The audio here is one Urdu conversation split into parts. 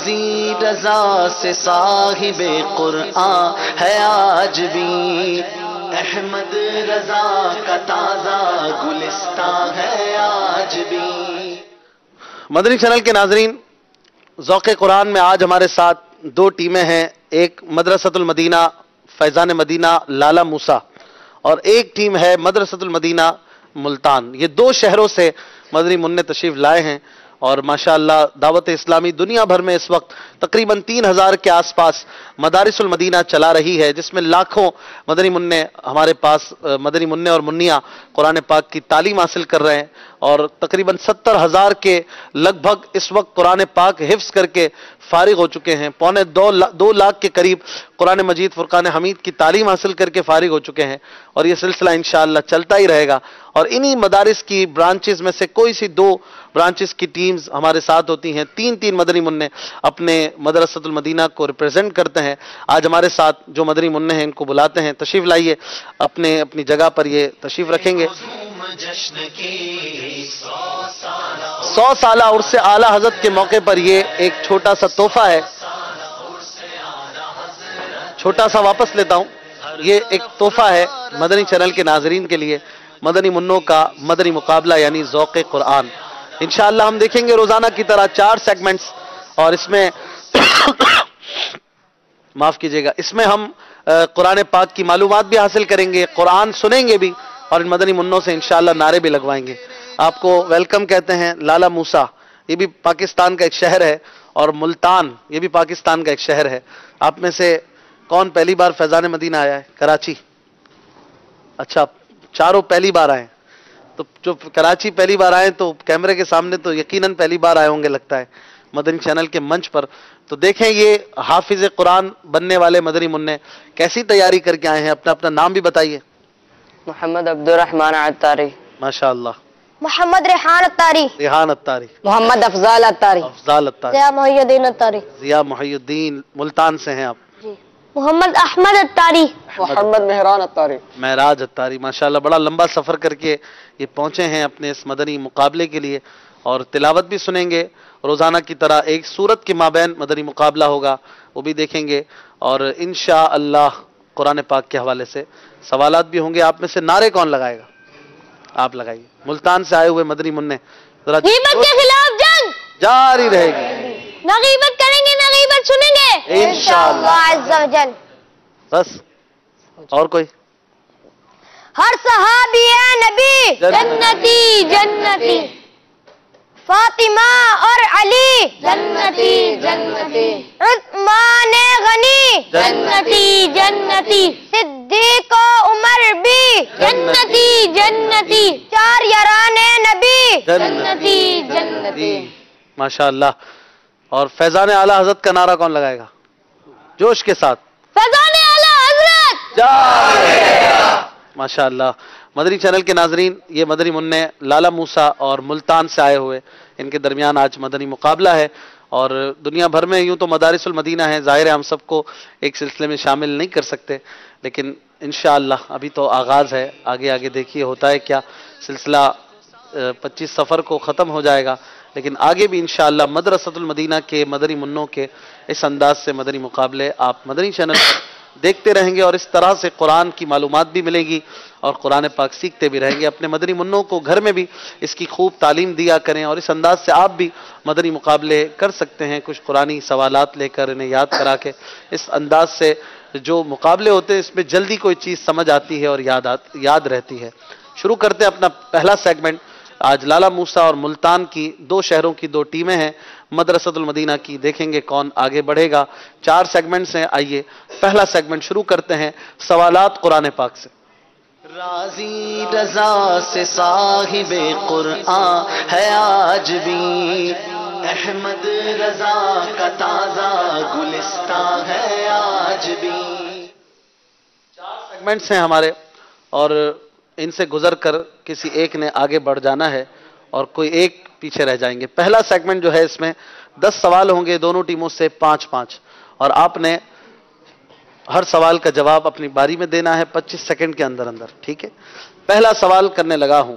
راضی رضا سے صاحب قرآن ہے آج بھی، احمد رضا کا تازہ گلستان ہے آج بھی۔ مدنی چینل کے ناظرین، ذوق قرآن میں آج ہمارے ساتھ دو ٹیمیں ہیں، ایک مدرسۃ المدینہ فیضان مدینہ لالہ موسیٰ اور ایک ٹیم ہے مدرسۃ المدینہ ملتان۔ یہ دو شہروں سے مدنی منع تشریف لائے ہیں اور ماشاءاللہ دعوت اسلامی دنیا بھر میں اس وقت تقریباً 3000 کے آس پاس مدارس المدینہ چلا رہی ہے، جس میں لاکھوں مدنی منع ہمارے پاس مدنی منع اور منیہ قرآن پاک کی تعلیم حاصل کر رہے ہیں، اور تقریباً 70,000 کے لگ بھگ اس وقت قرآن پاک حفظ کر کے فارغ ہو چکے ہیں، پونے 2 لاکھ کے قریب قرآن مجید فرقان حمید کی تعلیم حاصل کر کے فارغ ہو چکے ہیں، اور یہ سلسلہ انشاءاللہ چلتا ہی رہے گا۔ اور انہی مدارس کی برانچز میں سے کوئی سی 2 برانچز کی ٹیمز ہمارے ساتھ ہوتی ہیں، 3 مدنی منع اپنے مدرسۃ المدینہ کو ریپرزینٹ کرتے ہیں۔ آج ہمارے ساتھ جو مدنی منع ہیں ان کو بلاتے ہیں، تشریف لائیے، اپنی جگہ پر یہ تشریف رکھیں گے۔ 100 سالہ عرس اعلیٰ حضرت کے موقع پر یہ ایک چھوٹا سا تحفہ ہے، چھوٹا سا واپس لیتا ہوں، یہ ایک تحفہ ہے مدنی چینل کے ناظرین کے لیے، مدنی منوں کا مدنی مقابلہ یعنی ذوق قرآن۔ انشاءاللہ ہم دیکھیں گے روزانہ کی طرح 4 سیگمنٹس، اور اس میں معاف کیجئے گا، اس میں ہم قرآن پاک کی معلومات بھی حاصل کریں گے، قرآن سنیں گے بھی، اور ان مدنی منوں سے انشاءاللہ نعرے بھی لگوائیں گے۔ آپ کو ویلکم کہتے ہیں لالہ موسیٰ، یہ بھی پاکستان کا ایک شہر ہے، اور ملتان یہ بھی پاکستان کا ایک شہر ہے۔ آپ میں سے کون پہلی بار فیضان مدینہ آیا ہے؟ کراچی؟ اچھا، چاروں پہلی بار آئے ہیں، تو جو کراچی پہلی بار آئے تو کیمرے کے سامنے تو یقیناً پہلی بار آئے ہوں گے لگتا ہے مدنی چینل کے منچ پر۔ تو دیکھیں یہ حافظ قرآن بننے والے مدنی منع کیسی تیاری کر کے آئے ہیں، اپنا نام بھی بتائیے۔ محمد عبد الرحمن عطاری۔ ماشاءاللہ۔ محمد ریحان عطاری۔ ریحان عطاری۔ محمد افضال عطاری۔ افضال عطاری۔ ضیاء محی الدین عطاری۔ ضیاء محی الدین، ملتان سے ہیں آپ۔ محمد احمد عطاری۔ محمد مہران عطاری۔ معراج عطاری۔ ماشاءاللہ بڑا لمبا سفر کر کے یہ پہنچے ہیں اپنے اس مدنی مقابلے کے لیے، اور تلاوت بھی سنیں گے روزانہ کی طرح۔ ایک سورت کے مابین مدنی مقابلہ ہوگا، وہ بھی دیکھیں گے، اور انشاءاللہ قرآن پاک کے حوالے سے سوالات بھی ہوں گے۔ آپ میں سے نعرے کون لگائے گا؟ آپ لگائیے۔ ملتان سے آئے ہوئے مدنی منع، ذرا غیبت کے خلاف جنگ جاری رہے گی، نہ غیبت کریں گے نہ غیبت سنیں گے انشاءاللہ عز و جل۔ بس اور کوئی؟ ہر صحابی نبی جنتی جنتی، فاطمہ اور علی جنتی جنتی، عثمان غنی جنتی جنتی، صدیق و عمر بھی جنتی جنتی، 4 یاران نبی جنتی جنتی۔ ماشاءاللہ۔ اور فیضان اعلیٰ حضرت کا نعرہ کون لگائے گا جوش کے ساتھ؟ فیضان اعلیٰ حضرت۔ ماشاءاللہ۔ مدنی چینل کے ناظرین، یہ مدنی منع لالہ موسیٰ اور ملتان سے آئے ہوئے، ان کے درمیان آج مدنی مقابلہ ہے، اور دنیا بھر میں یوں تو مدارس المدینہ ہیں، ظاہر ہے ہم سب کو ایک سلسلے میں شامل نہیں کر سکتے، لیکن انشاءاللہ ابھی تو آغاز ہے، آگے دیکھیے ہوتا ہے کیا۔ سلسلہ 25 سفر کو ختم ہو جائے گا، لیکن آگے بھی انشاءاللہ مدرسۃ المدینہ کے مدنی منوں کے اس انداز سے مدنی مقابلے آپ مدنی چینل پر دیکھتے رہیں گے، اور اس طرح سے قرآن کی معلومات بھی ملے گی اور قرآن پاک سیکھتے بھی رہیں گے۔ اپنے مدنی منوں کو گھر میں بھی اس کی خوب تعلیم دیا کریں، اور اس انداز سے آپ بھی مدنی مقابلے کر سکتے ہیں، کچھ قرآنی سوالات لے کر انہیں یاد کرا کے۔ اس انداز سے جو مقابلے ہوتے ہیں اس میں جلدی کوئی چیز سمجھ آتی ہے اور یاد رہتی ہے۔ شروع کرتے ہیں اپنا پہلا سیگمنٹ۔ آج لالہ موسیٰ اور ملتان کی 2 شہروں کی 2 ٹیمیں ہیں، مدرسۃ المدینہ کی، دیکھیں گے کون آگے بڑھے گا۔ 4 سیگمنٹس ہیں، آئیے پہلا سیگمنٹ شروع کرتے ہیں، سوالات قرآن پاک سے۔ راضی رضا سے صاحب قرآن ہے آج بھی، احمد رضا کا تازہ گلستان ہے آج بھی۔ 4 سیگمنٹس ہیں ہمارے، اور ان سے گزر کر کسی ایک نے آگے بڑھ جانا ہے، اور کوئی ایک پیچھے رہ جائیں گے۔ پہلا سیگمنٹ جو ہے اس میں 10 سوال ہوں گے، دونوں ٹیموں سے 5-5، اور آپ نے ہر سوال کا جواب اپنی باری میں دینا ہے 25 سیکنڈ کے اندر، ٹھیک ہے؟ پہلا سوال کرنے لگا ہوں،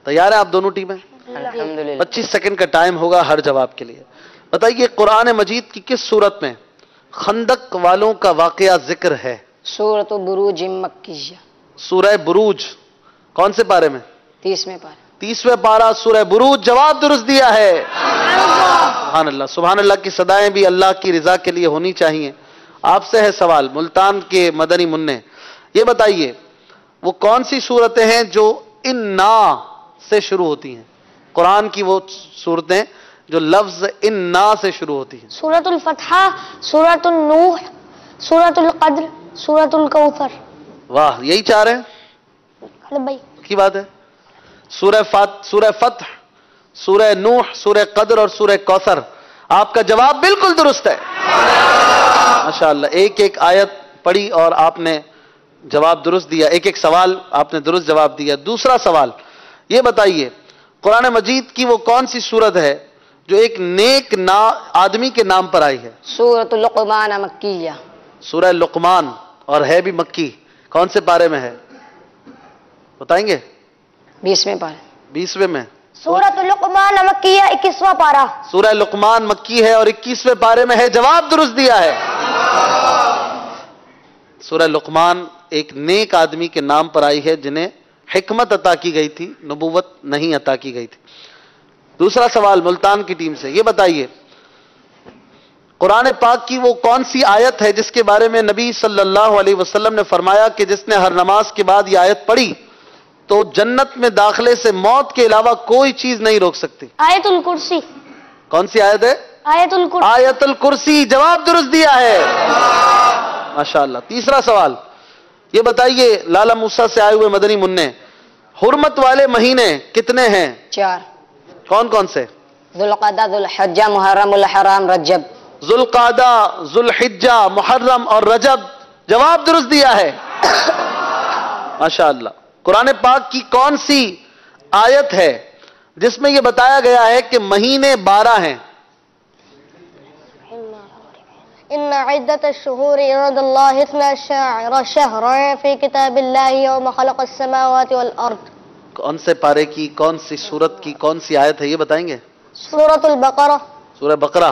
تیار ہیں آپ دونوں ٹیمیں؟ الحمدللہ۔ 25 سیکنڈ کا ٹائم ہوگا ہر جواب کے لیے۔ بتائیے قرآن مجید کی کس صورت میں خندق والوں کا واقعہ ذکر ہے؟ سورۃ بروج مکیہ، سورہ بروج کون سے پارے میں؟ 30ویں پارے۔ 30ویں پارہ سورہ بروج، جواب درست دیا ہے۔ سبحان اللہ، سبحان اللہ کی صدائیں بھی اللہ کی رضا کے لیے ہونی چاہیے۔ آپ سے ہے سوال، ملتان کے مدنی منع، یہ بتائیے وہ کون سی صورتیں ہیں جو انا سے شروع ہوتی ہیں؟ قرآن کی وہ صورتیں جو لفظ انا سے شروع ہوتی ہیں۔ سورۃ الفتح، سورۃ النوح، سورۃ القدر، سورۃ الکوثر۔ واہ، یہی چار ہیں خالد بھائی، کی بات ہے۔ سورہ فتح، سورہ نوح، سورہ قدر اور سورہ کوثر۔ آپ کا جواب بالکل درست ہے، ماشاءاللہ۔ ایک ایک آیت پڑھی اور آپ نے جواب درست دیا، ایک ایک سوال آپ نے درست جواب دیا۔ دوسرا سوال یہ بتائیے قرآن مجید کی وہ کون سی سورت ہے جو ایک نیک آدمی کے نام پر آئی ہے؟ سورۃ لقمان مکیہ، سورہ لقمان، اور ہے بھی مکی۔ کون سے پارے میں ہے بتائیں گے؟ 20ویں پارے۔ 20ویں میں۔ سورۃ لقمان مکیہ 21واں پارہ۔ سورہ لقمان مکی ہے اور 21ویں پارے میں ہے، جواب درست دیا ہے۔ سورہ لقمان ایک نیک آدمی کے نام پر آئی ہے جنہیں حکمت عطا کی گئی تھی، نبوت نہیں عطا کی گئی تھی۔ دوسرا سوال ملتان کی ٹیم سے، یہ بتائیے قرآن پاک کی وہ کون سی آیت ہے جس کے بارے میں نبی صلی اللہ علیہ وسلم نے فرمایا کہ جس نے ہر نماز کے بعد یہ آیت پڑھی تو جنت میں داخلے سے موت کے علاوہ کوئی چیز نہیں روک سکتی؟ آیت الکرسی۔ کون سی آیت ہے؟ آیت الکرسی۔ آیت الکرسی، جواب درست دیا ہے، ماشاءاللہ۔ تیسرا سوال یہ بتائیے لالا موسیٰ سے آئے ہوئے مدنی منع، حرمت والے مہینے کتنے ہیں؟ 4۔ کون کون سے؟ ذوالقعدہ، ذوالحجہ، محرم، الحرام، رجب۔ ذوالقعدہ، ذوالحجہ، محرم اور رجب، جواب درست دیا ہے، ماشاءاللہ۔ قرآن پاک کی کون سی آیت ہے جس میں یہ بتایا گیا ہے کہ مہینے 12 ہیں؟ ان عدت الشہور عند اللہ 12 شہرا فی کتاب اللہ یوم خلق السماوات والارض۔ کون سے پارے کی کون سی سورت کی کون سی آیت ہے یہ بتائیں گے؟ سورۃ البقرہ، سورہ بقرہ،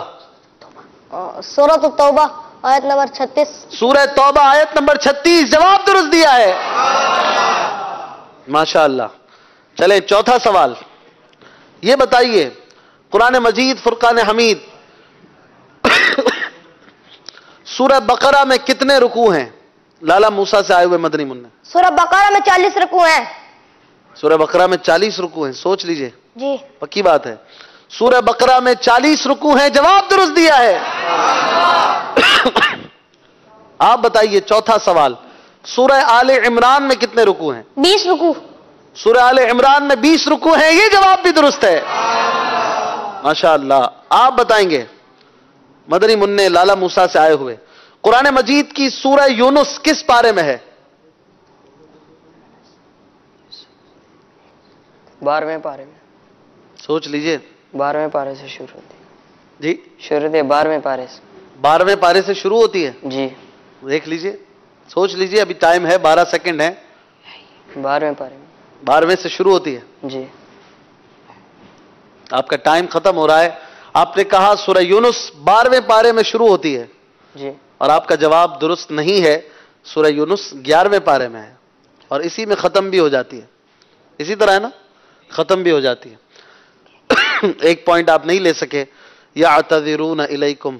سورۃ التوبہ آیت نمبر 36۔ سورہ توبہ آیت نمبر 36، جواب درست دیا ہے، ماشاءاللہ۔ چلیں چوتھا سوال یہ بتائیے قرآن مجید فرقان حمید سورہ بقرہ میں کتنے رکوع ہیں؟ لالا موسیٰ سے آئے ہوئے مدنی منع، سورہ بقرہ میں 40 رکوع ہیں۔ سورہ بقرہ میں 40 رکوع ہیں، سوچ لیجئے، جی، پکی بات ہے۔ سورہ بقرہ میں 40 رکوع ہیں، جواب درست دیا ہے۔ آپ بتائیے چوتھا سوال سورہ آل عمران میں کتنے رکوع ہیں؟ 20 رکوع۔ سورہ آل عمران میں 20 رکوع ہیں، یہ جواب بھی درست ہے، ماشاءاللہ۔ آپ بتائیں گے مدنی منع لالا موسیٰ سے آئے ہوئے قرآن مجید کی سورہ یونس کس پارے میں ہے؟ 12ویں پارے میں۔ سوچ لیجئے، 12ویں پارے سے شروع ہوتی ہے جی، شروع ہوتی ہے 12ویں پارے سے۔ 12ویں پارے سے شروع ہوتی ہے، جی، دیکھ لیجئے، سوچ لیجئے، ابھی ٹائم ہے 12 سیکنڈ ہے، 12ویں پارے میں۔ 12ویں سے شروع ہوتی ہے، جی، آپ کا ٹائم ختم ہو رہا ہے۔ آپ نے کہا سورہ یونس 12ویں پارے میں شروع ہوتی ہے، جی، اور آپ کا جواب درست نہیں ہے، سورہ یونس 11ویں پارے میں ہے اور اسی میں ختم بھی ہو جاتی ہے، اسی طرح ہے نا، ختم بھی ہو جاتی ہے۔ ایک پوائنٹ آپ نہیں لے سکے، یعتذرون الیکم،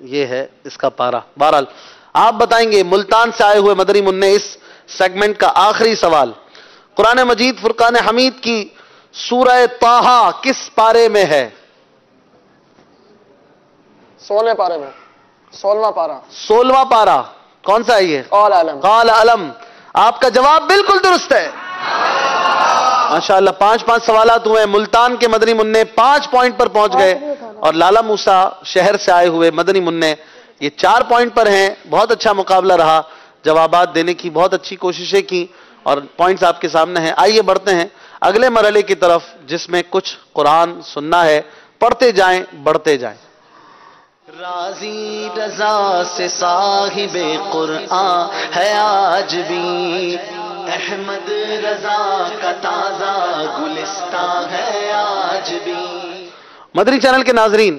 یہ ہے اس کا پارہ۔ بہرحال آپ بتائیں گے ملتان سے آئے ہوئے مدنی منع اس سیگمنٹ کا آخری سوال قرآن مجید فرقان حمید کی سورہ طٰہٰ کس پارے میں ہے؟ 16ویں پارے میں، 16واں پارہ۔ 16واں پارہ، کون سا ہے یہ؟ قال علم۔ قال علم، آپ کا جواب بالکل درست ہے، ماشاءاللہ۔ 5 سوالات ہوئے، ملتان کے مدنی منع 5 پوائنٹ پر پہنچ گئے اور لالا موسیٰ شہر سے آئے ہوئے مدنی منع یہ 4 پوائنٹ پر ہیں۔ بہت اچھا مقابلہ رہا، جوابات دینے کی بہت اچھی کوششیں کی اور پوائنٹس آپ کے سامنے ہیں۔ آئیے بڑھتے ہیں اگلے مرحلے کی طرف جس میں کچھ قرآن سننا ہے، پڑھتے جائیں بڑھتے جائیں۔ راضی رضا سے صاحب قرآن ہے آج بھی، احمد رضا کا تازہ گلستان ہے آج بھی۔ مدنی چینل کے ناظرین،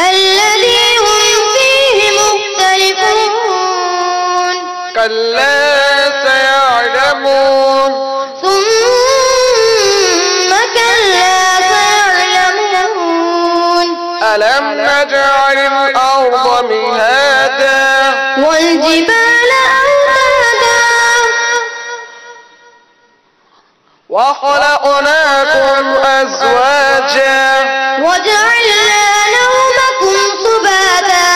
الذي هم فيه مختلفون كلا سيعلمون ثم كلا سيعلمون ألم نجعل الأرض مهادا والجبال أوتادا وخلقناكم أزواجا وجعلنا نومكم سباتا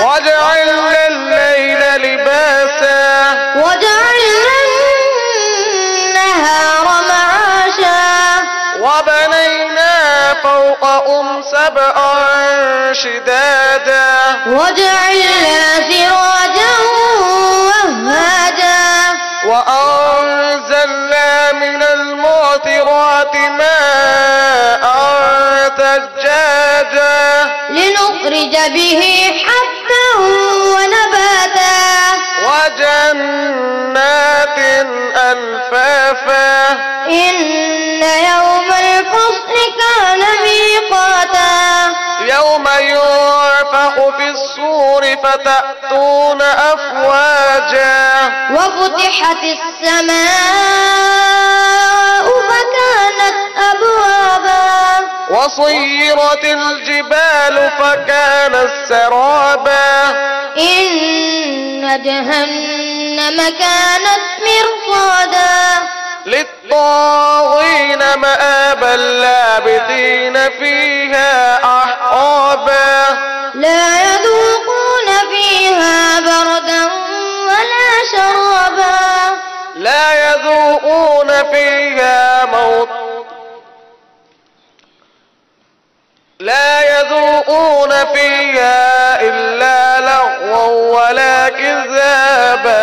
وجعلنا الليل لباسا وجعلنا النهار معاشا وبنينا فوقهم سبعا شدادا وجعلنا سراجا وهاجا وأنزلنا من المعصرات ماء ثجاجا لنخرج به حبا ونباتا وجنات ألفافا إن يوم الفصل كان ميقاتا يوم ينفخ في الصور فتأتون أفواجا وفتحت السماء فكانت أبوابا وصيرت الجبال فكانت سرابا إن جهنم كانت مرصادا للطاغين مآبا لابثين فيها أحقابا لا يذوقون فيها بردا ولا شرابا لا يذوقون فيها إلا لغوا ولا كذابا।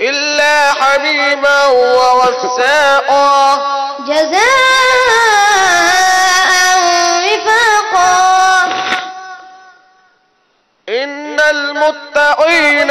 إلا حميما وغساقا جزاء وفاقا إن المتقين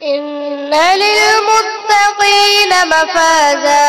إن للمتقين مفازا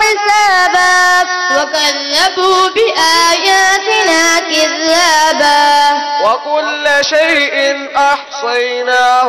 حسابا وكذبوا بآياتنا كذابا وكل شيء أحصيناه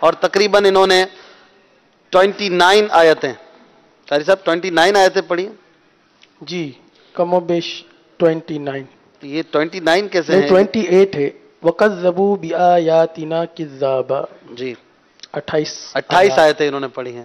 اور تقریباً انہوں نے 29 آیتیں، قاری صاحب 29 آیتیں پڑھی ہیں۔ جی کم و بیش 29، یہ 29 کیسے نہیں ہیں؟ 28 ہے۔ وَكَذَّبُوا بِآيَاتِنَا كِذَّابًا، جی 28 آیتیں انہوں نے پڑھی ہیں۔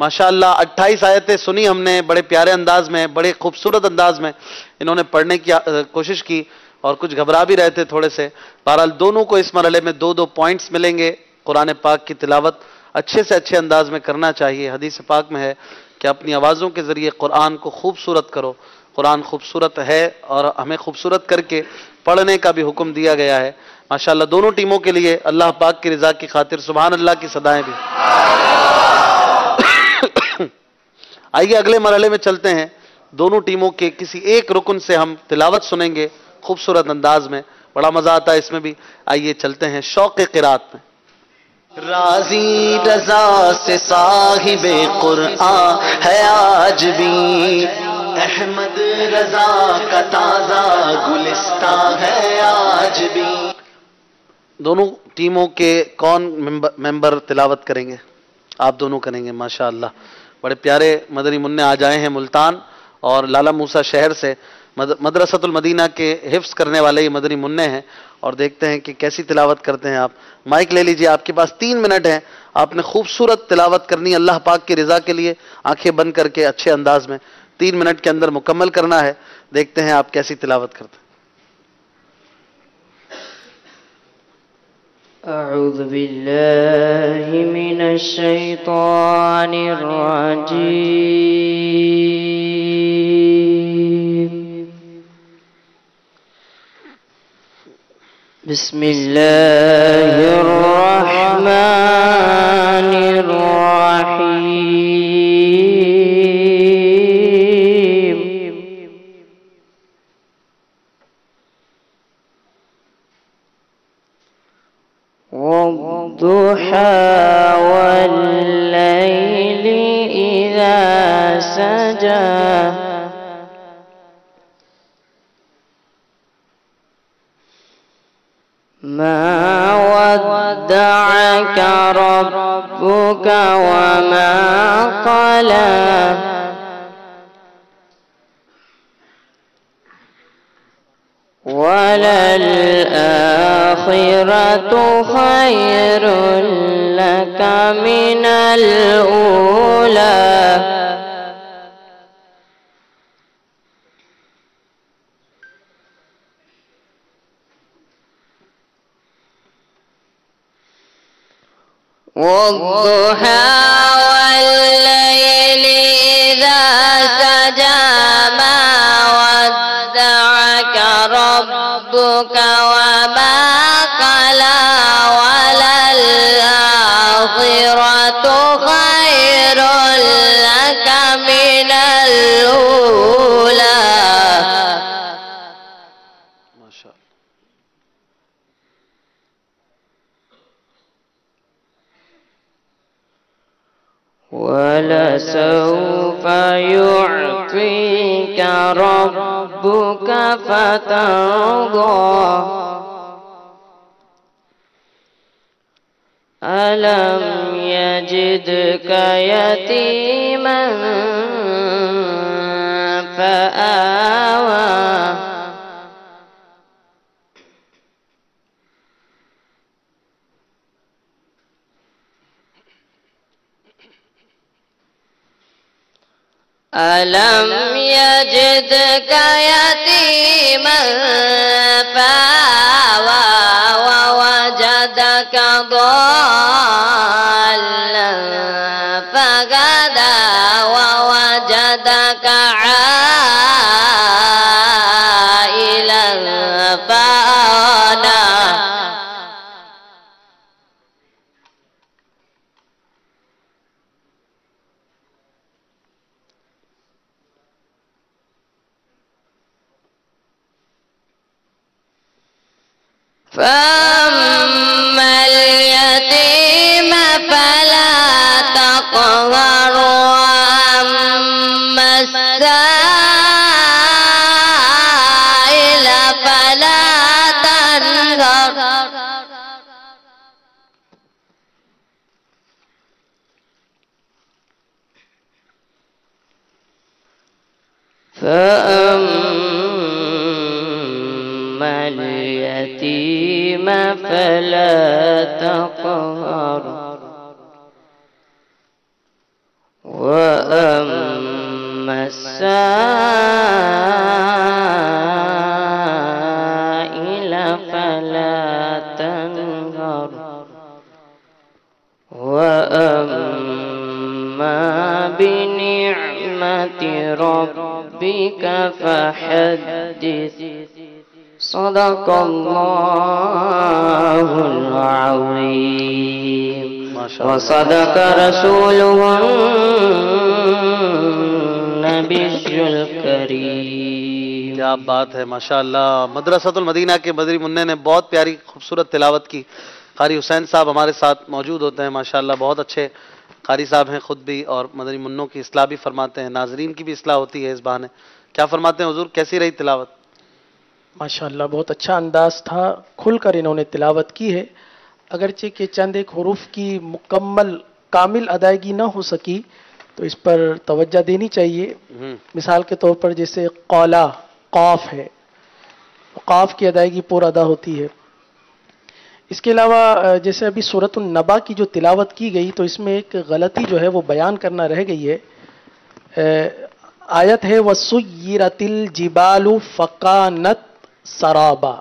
ماشاءاللہ 28 آیتیں سنی ہم نے، بڑے پیارے انداز میں، بڑے خوبصورت انداز میں انہوں نے پڑھنے کی کوشش کی، اور کچھ گھبرا بھی رہے تھے تھوڑے سے۔ بہرحال دونوں کو اس مرحلے میں 2 پوائنٹس ملیں گے۔ قرآن پاک کی تلاوت اچھے سے اچھے انداز میں کرنا چاہیے۔ حدیث پاک میں ہے کہ اپنی آوازوں کے ذریعے قرآن کو خوبصورت کرو۔ قرآن خوبصورت ہے اور ہمیں خوبصورت کر کے پڑھنے کا بھی حکم دیا گیا ہے۔ ماشاءاللہ دونوں ٹیموں کے لیے اللہ پاک کی رضا کی خاطر سبحان اللہ کی صدائیں بھی۔ آئیے اگلے مرحلے میں چلتے ہیں۔ دونوں ٹیموں کے کسی ایک رکن سے ہم تلاوت سنیں گے خوبصورت انداز میں، بڑا مزہ آتا ہے اس میں بھی۔ آئیے چلتے ہیں شوق قرات میں۔ راضی رضا سے صاحب قرآن ہے آج بھی، احمد رضا کا تازہ گلستان ہے آج بھی۔ دونوں ٹیموں کے کون ممبر تلاوت کریں گے؟ آپ دونوں کریں گے ماشاءاللہ۔ بڑے پیارے مدنی منع آج آئے ہیں ملتان اور لالا موسیٰ شہر سے، مدرسۃ المدینہ کے حفظ کرنے والے یہ مدنی منع ہیں، اور دیکھتے ہیں کہ کیسی تلاوت کرتے ہیں آپ۔ مائک لے لیجئے، آپ کے پاس 3 منٹ ہیں، آپ نے خوبصورت تلاوت کرنی اللہ پاک کی رضا کے لیے، آنکھیں بند کر کے اچھے انداز میں 3 منٹ کے اندر مکمل کرنا ہے۔ دیکھتے ہیں آپ کیسی تلاوت کرتے ہیں۔ اعوذ باللہ من الشیطان الرجیم، بسم اللہ الرحمن الرحیم، والضحى والليل إذا سجى، ما ودعك ربك وما قلى، وللآخرة خير لك من الأولى، والضحى والليل إذا سجى، ما ودعك ربك وما قلى، وللآخرة خير لك من الأولى. ماشاءاللہ ولسوف يعطيك ربك فترضى، ألم يجدك يتيما فآوى، ألم يجدك يتيما فآوى، ووجدك ضالا فهدى، ووجدك عائلا فأغنى. فأما اليتيم فلا تقهر، وأما السائل فلا تنهر، فأما اليتيم فلا تقهر وأما السائل فلا تنهر وأما بنعمة ربك فحدث صدق الله العظيم وصدق رسوله النبي الكريم. کیا بات ہے، ماشاءاللہ. مدرسۃ المدینہ کے مدری منع نے بہت پیاری خوبصورت تلاوت کی. قاری حسین صاحب ہمارے ساتھ موجود ہوتے ہیں، ماشاءاللہ بہت اچھے قاری صاحب ہیں خود بھی، اور مدری منوں کی اصلاح بھی فرماتے ہیں، ناظرین کی بھی اصلاح ہوتی ہے اس بہانے. کیا فرماتے ہیں حضور، کیسی رہی تلاوت؟ ماشاءاللہ بہت اچھا انداز تھا، کھل کر انہوں نے تلاوت کی ہے. اگرچہ کہ چند ایک حروف کی مکمل کامل ادائیگی نہ ہو سکی تو اس پر توجہ دینی چاہیے. مثال کے طور پر جیسے قولا قاف ہے، قاف کی ادائیگی پر ادا ہوتی ہے. اس کے علاوہ جیسے ابھی سورۃ النبا کی جو تلاوت کی گئی تو اس میں ایک غلطی جو ہے وہ بیان کرنا رہ گئی ہے. آیت ہے وَسُيِّرَتِ الْجِبَالُ فَكَانَتْ سَرَابًا.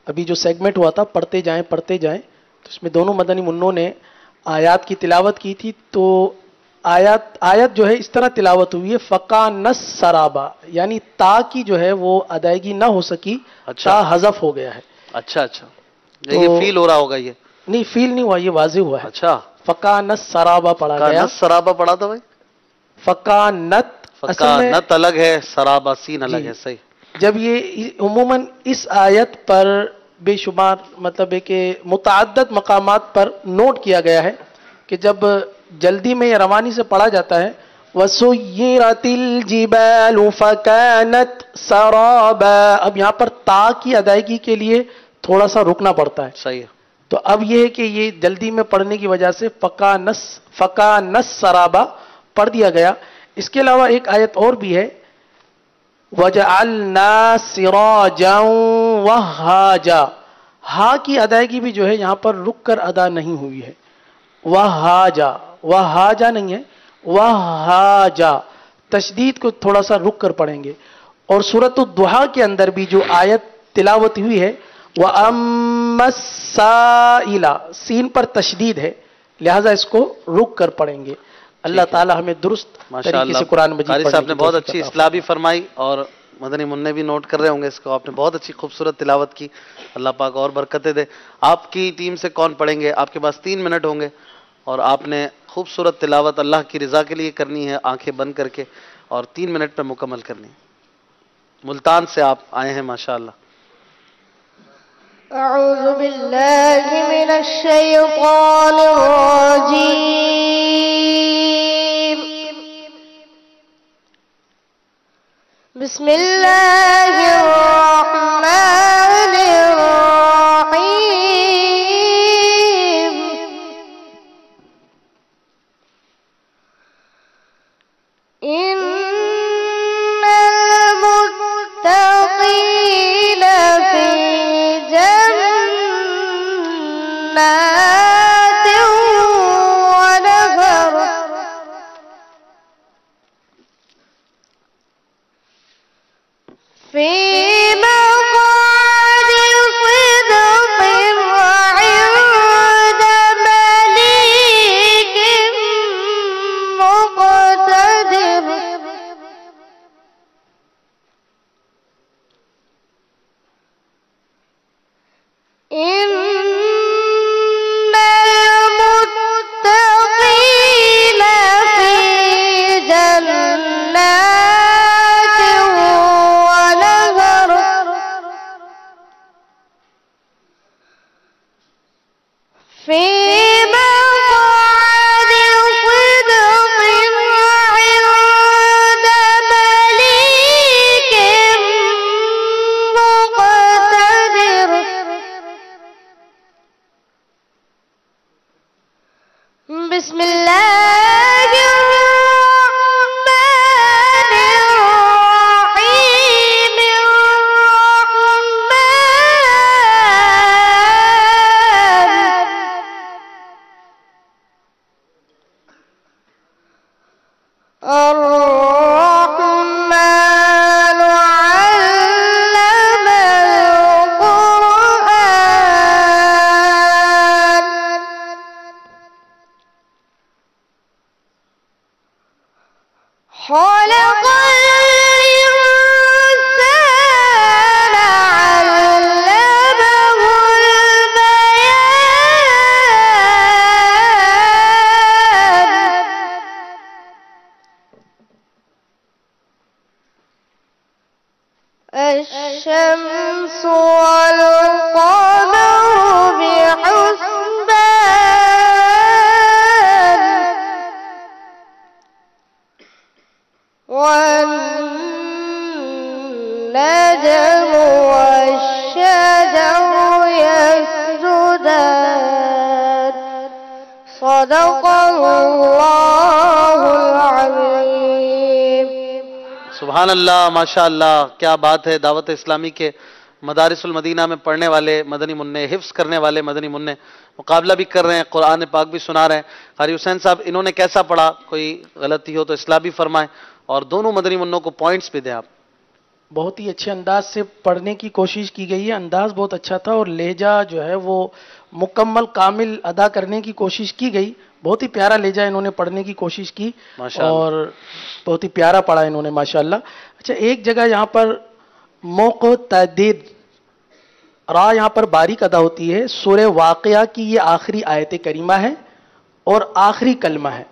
ابھی جو سیگمنٹ ہوا تھا پڑھتے جائیں تو اس میں دونوں مدنی منوں نے آیات کی تلاوت کی تھی. تو آیت جو ہے اس طرح تلاوت ہوئی ہے فَكَانَتْ سَرَابًا، یعنی تا کی جو ہے وہ ادائیگی نہ ہو سکی، تا حذف ہو گیا ہے. اچھا یہ فیل ہو رہا ہوگا، یہ نہیں فیل نہیں ہوا، یہ واضح ہوا ہے. اچھا فَكَانَتْ سَرَابًا پڑھا گیا. سرابا پڑھا تھا بھائی، فَكَانَتْ نت الگ ہے، سرابا سین الگ ہے. صحیح. جب یہ عموماً اس آیت پر بے شمار مطلب ہے کہ متعدد مقامات پر نوٹ کیا گیا ہے کہ جب جلدی میں یا روانی سے پڑھا جاتا ہے وَسُيِّرَتِ الْجِبَالُ فَكَانَتْ سَرَابًا، اب یہاں پر تا کی ادائیگی کے لیے تھوڑا سا رکنا پڑتا ہے. صحیح ہے. تو اب یہ ہے کہ یہ جلدی میں پڑھنے کی وجہ سے فَكَانَتْ سَرَابًا پڑھ دیا گیا. اس کے علاوہ ایک آیت اور بھی ہے وَجَعَلْنَا سِرَاجًا وَهَّاجًا، ہا کی ادائیگی بھی جو ہے یہاں پر رک کر ادا نہیں ہوئی ہے. وَهَّاجًا نہیں ہے، وَهَّاجًا، تشدید کو تھوڑا سا رک کر پڑھیں گے. اور سورۃ الضحیٰ کے اندر بھی جو آیت تلاوت ہوئی ہے وَأَمَّا السَّائِلَ، سین پر تشدید ہے، لہذا اس کو رک کر پڑھیں گے. اللہ تعالی ہمیں درست طریقے سے قرآن مجید قاری صاحب نے بہت اچھی اصلاح بھی فرمائی اور مدنی منع بھی نوٹ کر رہے ہوں گے اس کو. آپ نے بہت اچھی خوبصورت تلاوت کی، اللہ پاک اور برکتیں دے. آپ کی ٹیم سے کون پڑھیں گے؟ آپ کے پاس 3 منٹ ہوں گے اور آپ نے خوبصورت تلاوت اللہ کی رضا کے لیے کرنی ہے، آنکھیں بند کر کے، اور 3 منٹ پہ مکمل کرنی ہے. ملتان سے آپ آئے ہیں ماشاءاللہ. أعوذ بالله من الشيطان الرجيم. بسم الله الرحمن الرحيم. إن المتقين في جنات ونهر في مقعد صدق عند مليك مقتدر. إن المتقين في جنات ونهر في مقعد صدق عند مليك مقتدر. بسم الله الرحمن الرحيم. الرحمن علم القرآن خلق الإنسان علمه البيان الشمس والقمر بحسبان والنجم والشجر يسجدان صدق الله العظيم. سبحان اللہ، ماشاء اللہ، کیا بات ہے. دعوت اسلامی کے مدارس المدینہ میں پڑھنے والے مدنی منع، حفظ کرنے والے مدنی منع مقابلہ بھی کر رہے ہیں، قرآن پاک بھی سنا رہے ہیں. قاری حسین صاحب، انہوں نے کیسا پڑھا؟ کوئی غلطی ہو تو اصلاح بھی فرمائیں، اور دونوں مدنی منوں کو پوائنٹس بھی دیں آپ. بہت ہی اچھے انداز سے پڑھنے کی کوشش کی گئی ہے، انداز بہت اچھا تھا، اور لہجہ جو ہے وہ مکمل کامل ادا کرنے کی کوشش کی گئی. بہت ہی پیارا لہجہ انہوں نے پڑھنے کی کوشش کی، ماشاءاللہ. اور بہت ہی پیارا پڑھا انہوں نے ماشاءاللہ. اچھا، ایک جگہ یہاں پر مقتدر را یہاں پر باریک ادا ہوتی ہے. سورہ واقعہ کی یہ آخری آیت کریمہ ہے اور آخری کلمہ ہے،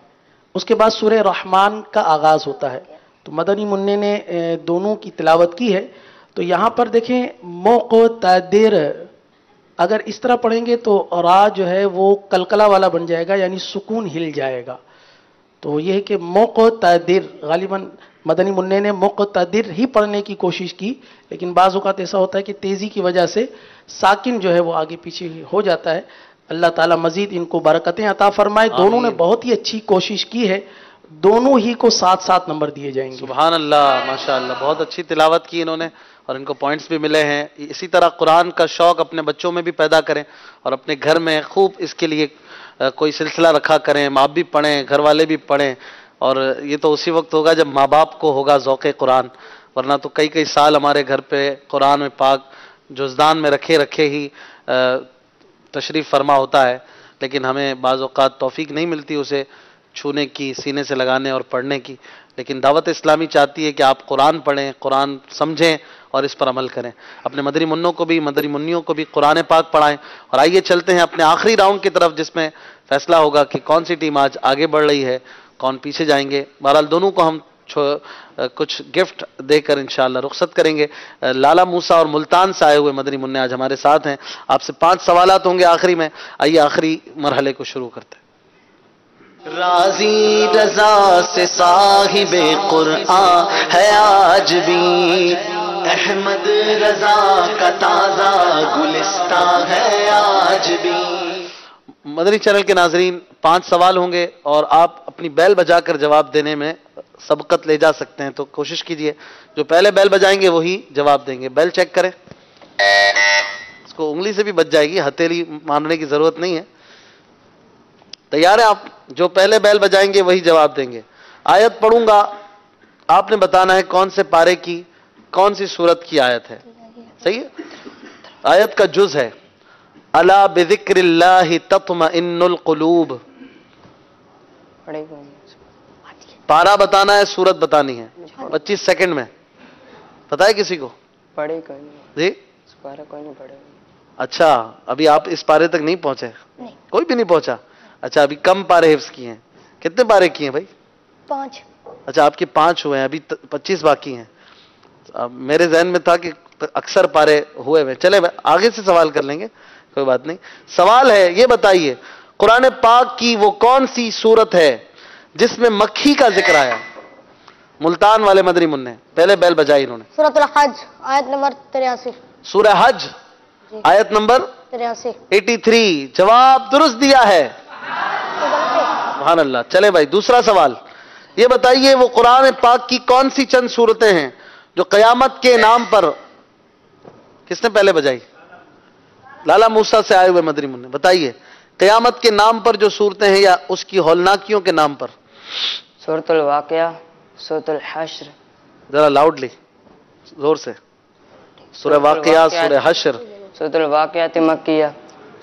اس کے بعد سورہ رحمان کا آغاز ہوتا ہے. تو مدنی منع نے دونوں کی تلاوت کی ہے. تو یہاں پر دیکھیں مقتدر، اگر اس طرح پڑھیں گے تو را جو ہے وہ کلکلا والا بن جائے گا، یعنی سکون ہل جائے گا. تو یہ ہے کہ مقتدر، غالباً مدنی منع نے مقتدر ہی پڑھنے کی کوشش کی، لیکن بعض اوقات ایسا ہوتا ہے کہ تیزی کی وجہ سے ساکن جو ہے وہ آگے پیچھے ہو جاتا ہے. اللہ تعالیٰ مزید ان کو برکتیں عطا فرمائے. دونوں نے بہت ہی اچھی کوشش کی ہے، دونوں ہی کو 7 نمبر دیے جائیں گے. سبحان اللہ، ماشاء اللہ، بہت اچھی تلاوت کی انہوں نے، اور ان کو پوائنٹس بھی ملے ہیں. اسی طرح قرآن کا شوق اپنے بچوں میں بھی پیدا کریں، اور اپنے گھر میں خوب اس کے لیے کوئی سلسلہ رکھا کریں. ماں بھی پڑھیں، گھر والے بھی پڑھیں، اور یہ تو اسی وقت ہوگا جب ماں باپ کو ہوگا ذوق قرآن، ورنہ تو کئی سال ہمارے گھر پہ قرآن میں پاک جزدان میں رکھے ہی تشریف فرما ہوتا ہے، لیکن ہمیں بعض اوقات توفیق نہیں ملتی اسے چھونے کی، سینے سے لگانے اور پڑھنے کی. لیکن دعوت اسلامی چاہتی ہے کہ آپ قرآن پڑھیں، قرآن سمجھیں اور اس پر عمل کریں. اپنے مدنی منوں کو بھی، مدنی منیوں کو بھی قرآن پاک پڑھائیں. اور آئیے چلتے ہیں اپنے آخری راؤنڈ کی طرف، جس میں فیصلہ ہوگا کہ کون سی ٹیم آج آگے بڑھ رہی ہے، کون پیچھے جائیں گے. بہرحال دونوں کو ہم کچھ گفٹ دے کر انشاءاللہ رخصت کریں گے. لالا موسیٰ اور ملتان سے آئے ہوئے مدنی منع آج ہمارے ساتھ ہیں. آپ سے 5 سوالات ہوں گے آخری میں. آئیے آخری مرحلے کو شروع کرتے ہیں. راضی رضا سے صاحب قرآن ہے آج بھی، احمد رضا کا تازہ گلستان ہے آج بھی. مدنی چینل کے ناظرین، 5 سوال ہوں گے اور آپ اپنی بیل بجا کر جواب دینے میں سبقت لے جا سکتے ہیں. تو کوشش کیجئے جو پہلے بیل بجائیں گے وہی جواب دیں گے. بیل چیک کریں، اس کو انگلی سے بھی بج جائے گی، ہتھیلی مارنے کی ضرورت نہیں ہے. تیار ہیں آپ؟ جو پہلے بیل بجائیں گے وہی جواب دیں گے. آیت پڑھوں گا، آپ نے بتانا ہے کون سے پارے کی، کون سی سورت کی آیت ہے. صحیح ہے؟ آیت کا جز ہے الا بذکر اللہ تطمئن القلوب. پارا بتانا ہے، سورت بتانی ہے. 25 سیکنڈ میں. پتا ہے کسی کو؟ پڑھے کوئی نہیں، جی پارا کوئی نہیں پڑھے. اچھا، ابھی آپ اس پارے تک نہیں پہنچے؟ کوئی بھی نہیں پہنچا. اچھا، ابھی کم پارے حفظ کیے ہیں. کتنے پارے کیے ہیں بھائی؟ 5. اچھا، آپ کے 5 ہوئے ہیں، ابھی 25 باقی ہیں. میرے ذہن میں تھا کہ اکثر پارے ہوئے ہوئے. چلے آگے سے سوال کر لیں گے، کوئی بات نہیں. سوال ہے، یہ بتائیے قرآن پاک کی وہ کون سی سورت ہے جس میں مکھی کا ذکر آیا؟ ملتان والے مدنی منع پہلے بیل بجائی انہوں نے. سورۃ الحج آیت نمبر 83. سورہ حج آیت نمبر 83. جواب درست دیا ہے، سبحان اللہ. چلے بھائی، دوسرا سوال یہ بتائیے وہ قرآن پاک کی کون سی چند سورتیں ہیں جو قیامت کے نام پر، کس نے پہلے بجائی؟ لالا موسیٰ سے آئے ہوئے مدنی منع. بتائیے قیامت کے نام پر جو صورتیں ہیں یا اس کی ہولناکیوں کے نام پر. سورة الواقعہ، سورة الحشر، ذرا لاؤڈلی، زور سے. سورہ واقعہ، سورہ حشر. سورة الواقعہ مکیہ،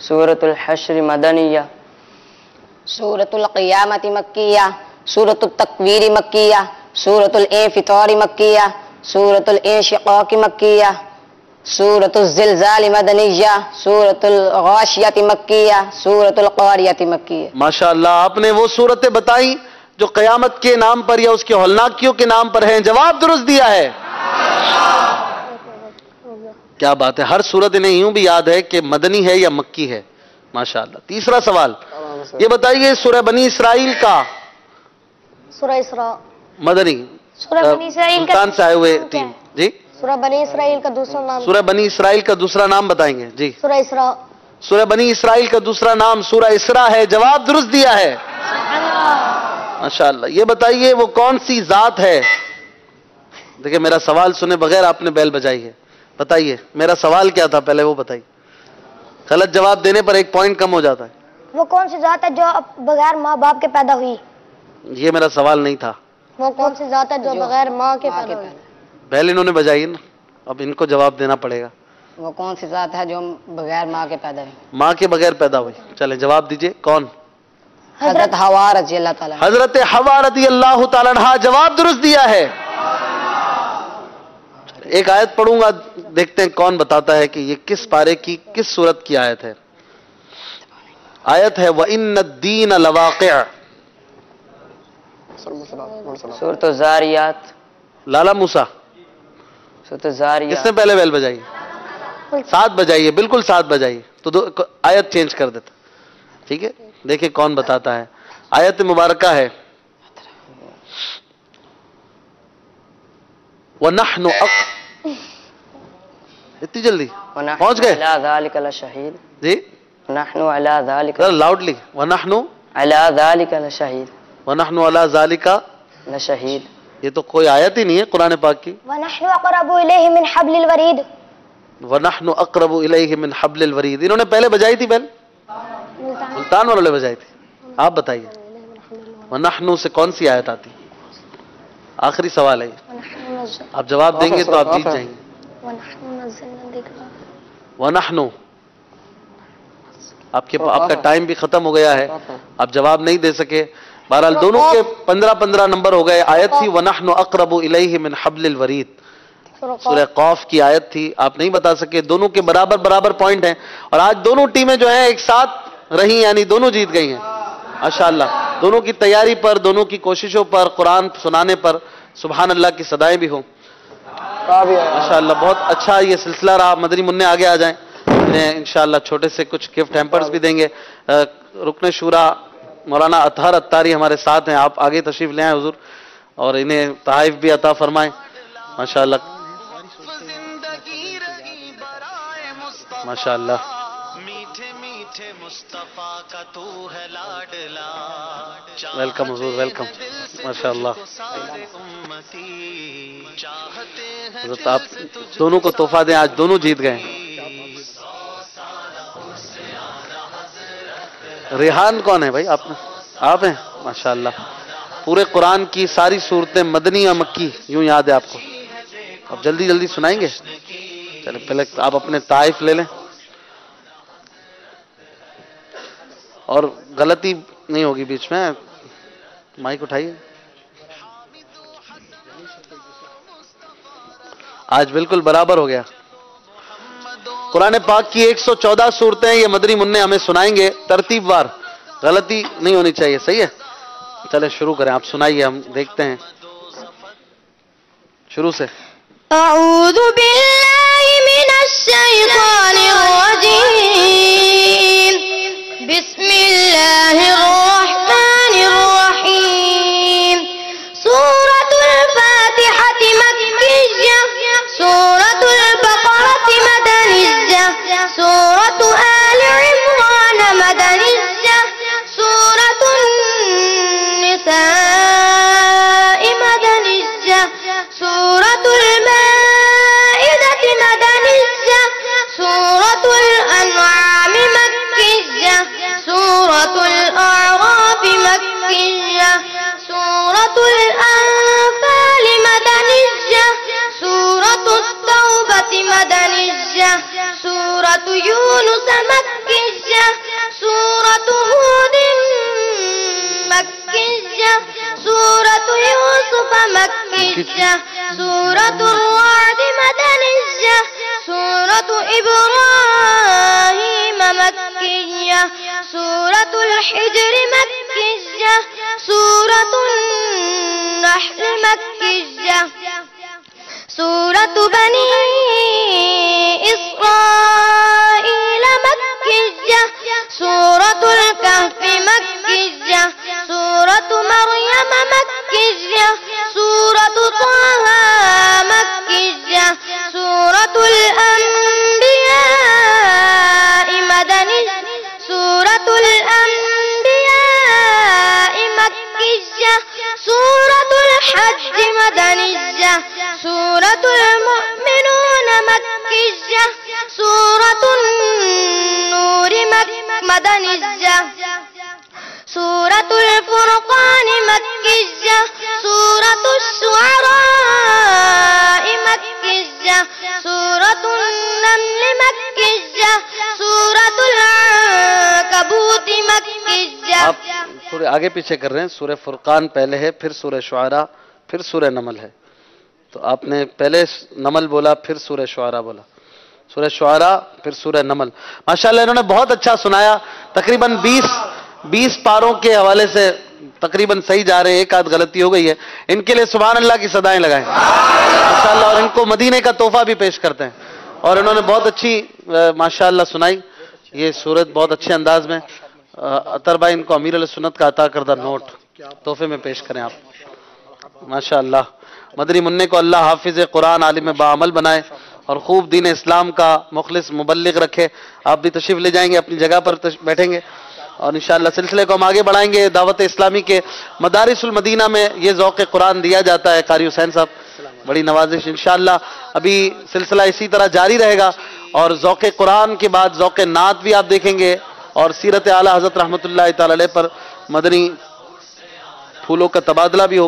سورة الحشر مدنیہ، سورة القیامت مکیہ، سورة التکویر مکیہ، سورة الانفطار مکیہ، سورة الانشقاق مکیہ، سورة الزلزال مدنیہ، سورة الغاشیہ مکیہ، سورة القاریہ مکیہ. ماشاءاللہ، آپ نے وہ صورتیں بتائیں جو قیامت کے نام پر یا اس کے ہولناکیوں کے نام پر ہیں. جواب درست دیا ہے. کیا بات ہے. ہر صورت انہیں یوں بھی یاد ہے کہ مدنی ہے یا مکی ہے. ماشاءاللہ. تیسرا سوال یہ بتائیے، سورہ بنی اسرائیل کا سورہ اسراء مدنی سورہ بنی اسرائیل کا ملتان سے آئے ہوئے ٹیم جی. سورہ بنی اسرائیل کا دوسرا نام سورہ بنی اسرائیل کا دوسرا نام بتائیں گے جی. سورہ اسراء. سورہ بنی اسرائیل کا دوسرا نام سورہ اسراء ہے. جواب درست دیا ہے. ماشاءاللہ. یہ بتائیے وہ کون سی ذات ہے. دیکھیں میرا سوال سنے بغیر آپ نے بیل بجائی ہے. بتائیے میرا سوال کیا تھا پہلے وہ بتائیے. غلط جواب دینے پر 1 پوائنٹ کم ہو جاتا ہے. وہ کون سی ذات ہے جو بغیر ماں باپ کے پیدا ہوئی؟ یہ میرا سوال نہیں تھا. وہ کون سی ذات ہے جو بغیر ماں کے پیدا ہوئی؟ بیل انہوں نے بجائی نا، اب ان کو جواب دینا پڑے گا. وہ کون سی ذات ہے جو بغیر ماں کے پیدا ہوئی؟ ماں کے بغیر پیدا ہوئی. چلیں جواب دیجئے. کون؟ حضرت حوا رضی اللہ تعالیٰ عنہ. حضرت حوا رضی اللہ تعالیٰ عنہا. جواب درست دیا ہے. ایک آیت پڑھوں گا، دیکھتے ہیں کون بتاتا ہے کہ یہ کس پارے کی کس سورت کی آیت ہے. آیت ہے وَإِنَّ الدِّينَ لَوَاقِعٌ. سورة الزاریات. لالا موسیٰ سورة الزاریات. کس نے پہلے بیل بجائی؟ 7 بجائیے، بالکل 7 بجائیے تو آیت چینج کر دیتا. ٹھیک ہے، دیکھیں کون بتاتا ہے. آیت مبارکہ ہے وَنَحْنُ اتنی جلدی پہنچ گئے عَلَى ذَلِكَ لَشَهِيدٌ. جی. نحن علی ذالک لاؤڈلی. وَنَحْنُ علی ذالک لشہید. وَنَحْنُ عَلَى ذَلِكَ لشہید. یہ تو کوئی آیت ہی نہیں ہے قرآن پاک کی. وَنَحْنُ أَقْرَبُ إِلَيْهِ مِنْ حَبْلِ الْوَرِيدِ. وَنَحْنُ أَقْرَبُ إِلَيْهِ مِنْ حَبْلِ الْوَرِيدِ. انہوں نے پہلے بجائی تھی بیل؟ ملتان والوں نے بجائی تھی. آپ بتائیے وَنَحْنُ سے کون سی آیت آتی؟ آخری سوال ہے یہ. آپ جواب دیں گے تو آپ جیت جائیں گے. وَنَحْنُ. آپ کا ٹائم بھی ختم ہو گیا ہے، آپ جواب نہیں دے سکے. بہرحال دونوں کے 15 نمبر ہو گئے. آیت تھی وَنَحْنُ أَقْرَبُ إِلَيْهِ مِنْ حَبْلِ الْوَرِيدِ. سورہ قاف کی آیت تھی. آپ نہیں بتا سکے. دونوں کے برابر پوائنٹ ہیں اور آج دونوں ٹیمیں جو ہیں ایک ساتھ رہی، یعنی دونوں جیت گئی ہیں. ماشاءاللہ. دونوں کی تیاری پر، دونوں کی کوششوں پر، قرآن سنانے پر سبحان اللہ کی صدائیں بھی ہوں. ماشاءاللہ بہت اچھا یہ سلسلہ رہا. مدنی منع آگے آ جائیں، انہیں انشاءاللہ چھوٹے سے کچھ گفٹ ہیمپرز بھی دیں گے. رکن شورا مولانا اطہر اتاری ہمارے ساتھ ہیں. آپ آگے تشریف لے آئیں حضور اور انہیں تحائف بھی عطا فرمائیں. ماشاءاللہ ماشاءاللہ. ویلکم حضور، ویلکم. ماشاءاللہ حضرت آپ دونوں کو تحفہ دیں، آج دونوں جیت گئے. ریحان کون ہے بھائی؟ آپ ہیں. ماشاءاللہ پورے قرآن کی ساری صورتیں مدنی اور مکی یوں یاد ہے آپ کو. اب جلدی سنائیں گے. چلیں پہلے آپ اپنے تحائف لے لیں اور غلطی نہیں ہوگی بیچ میں. مائک اٹھائیے. آج بالکل برابر ہو گیا. قرآن پاک کی 114 صورتیں یہ مدنی منع ہمیں سنائیں گے ترتیب وار. غلطی نہیں ہونی چاہیے. صحیح ہے؟ چلے شروع کریں. آپ سنائیے، ہم دیکھتے ہیں شروع سے. اعوذ باللہ من الشیطان الرجیم. بسم اللہ الرحمن الرحیم. سورة الفاتحة مکیہ، سورة البقرة مدنیہ، سورة آل عمران مدنیہ، سورة النساء مدنیہ، سورة المائدة مدنیہ، سورة الأنفال مدنية، سورة التوبة مدنية، سورة يونس مكية، سورة هود مكية، سورة يوسف مكية، سورة الرعد مدنية، سورة إبراهيم مكية، سورة الحجر مكية، سورة النحل مكية، سورة بني إسرائيل مكية، سورة الكهف مكية، سورة مريم مكية، سورة طه مكية، سورة الأنبياء مدنية، سورة الأنبياء مكية، سورة الحج مدنية، سورة المؤمنون مكية، سورة النور مدنية، سورة الفرقان مكية، سورة الشعراء مكية، سورة النمل مكية، سورة العنكبوت مكية. آپ سورہ آگے پیچھے کر رہے ہیں، سورہ فرقان پہلے ہے، پھر سورہ شعراء، پھر سورہ نمل ہے. تو آپ نے پہلے نمل بولا، پھر سورہ شعراء بولا، سورہ شعراء پھر سورہ نمل. ماشاءاللہ انہوں نے بہت اچھا سنایا. تقریباً 20 پاروں کے حوالے سے تقریباً صحیح جا رہے ہیں، ایک آدھ غلطی ہو گئی ہے. ان کے لیے سبحان اللہ کی صدائیں لگائیں ماشاءاللہ. اور ان کو مدینے کا تحفہ بھی پیش کرتے ہیں. اور انہوں نے بہت اچھی ماشاءاللہ سنائی. یہ صورت بہت اچھے انداز میں. اطہر بھائی ان کو امیر علیہ سنت کا عطا کردہ نوٹ تحفے میں پیش کریں آپ. ماشاءاللہ مدنی منع کو اللہ حافظ قرآن عالم باعمل بنائے اور خوب دین اسلام کا مخلص مبلغ رکھے. آپ بھی تشریف لے جائیں گے، اپنی جگہ پر بیٹھیں گے اور انشاءاللہ سلسلے کو ہم آگے بڑھائیں گے. دعوت اسلامی کے مدارس المدینہ میں یہ ذوق قرآن دیا جاتا ہے. قاری حسین صاحب بڑی نوازش. انشاءاللہ ابھی سلسلہ اسی طرح جاری رہے گا اور ذوق قرآن کے بعد ذوق نعت بھی آپ دیکھیں گے اور سیرت اعلیٰ حضرت رحمۃ اللہ تعالی علیہ پر مدنی پھولوں کا تبادلہ بھی ہوگا.